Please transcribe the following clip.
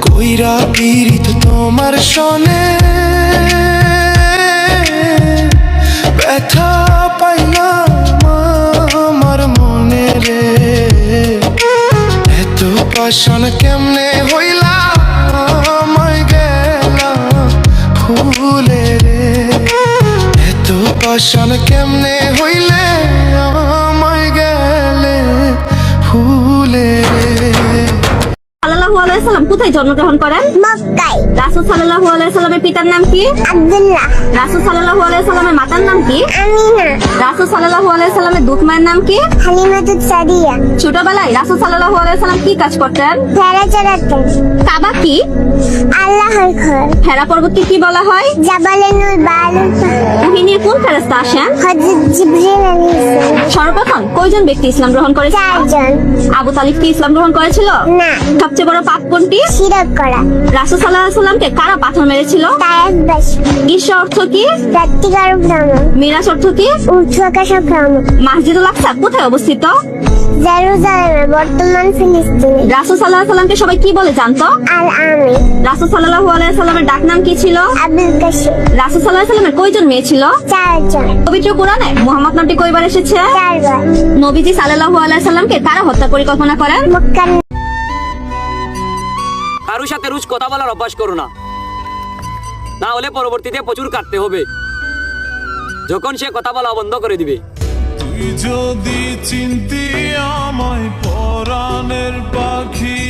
কইরা পীড়িত তোমার শোনে ব্যথা পাইলাম আমার মনে রে। এত পাষাণ কেমনে হইলা আমায় গেলা ভুলে রে। এত পাষাণ কেমনে হইলে আমায় গেলে ভুলে রে। সাল্লাল্লাহু আলাইহি সাল্লাম কোথায় জন্মগ্রহণ করেন? মক্কায়। রাসূল সাল্লাল্লাহু আলাইহি সাল্লামের পিতার নাম কি? আব্দুল্লাহ। রাসূল সাল্লাল্লাহু আলাইহি সাল্লামের মাতার নাম কি? আমিনা। রাসূল সাল্লাল্লাহু আলাইহি সাল্লামের দুধ মায়ের নাম কি? হালিমাতুস সাদিয়া। ছোটবেলায় রাসূল সাল্লাল্লাহু আলাইহি সাল্লাম কি কাজ করতেন? ভেড়া চড়াতেন। কাবা কি? আল্লাহর ঘর। হেরা পর্বতকে কি বলা হয়? জাবালে নূর বালুল পাহাড়। ওহী নিয়ে কোন ফেরেশতা আসেন? হযরত জিবরিল আলাইহিস সালাম। সর্বপ্রথম কয়জন ব্যক্তি ইসলাম গ্রহণ করেছিল? 4 জন। আবু তালিব কি ইসলাম গ্রহণ করেছিল? না। সবচেয়ে বড় পাপ কোনটি? শিরক করা। রাসূল সাল্লাল্লাহু আলাইহি সাল্লামকে কারা পাথর মেরেছিল? তায়েফবাসী। ঈশা অর্থ কি? সত্যিকার ভ্রমণ। মিরাজ অর্থ কি? উর্ধ্বাকাশে ভ্রমণ। মসজিদুল আকসা কোথায় অবস্থিত? জেরুজালেমে, বর্তমান ফিলিস্তিনে। রাসূল সাল্লাল্লাহু আলাইহি সাল্লামকে সবাই কি বলে জানতো? আল আমিন। রাসূল সাল্লাল্লাহু আলাইহি সাল্লামের ডাক নাম কি ছিল? আবুল কাসিম। রাসূল সাল্লাল্লাহু আলাইহি সাল্লামের কয়জন মেয়ে ছিল? 4 জন। পবিত্র কোরআনে মুহাম্মদ নামটি কয়বার এসেছে? 4 বার। নবীজি সাল্লাল্লাহু আলাইহি সাল্লামকে কারা হত্যা পরিকল্পনা করেন? মক্কার। কারোর সাথে রোজ কথা বলার অভ্যাস করো না, না হলে পরবর্তীতে প্রচুর কাটতে হবে যখন সে কথা বলা বন্ধ করে দিবে। তুই যদি চিনতি আমায় পরাণের পাখি।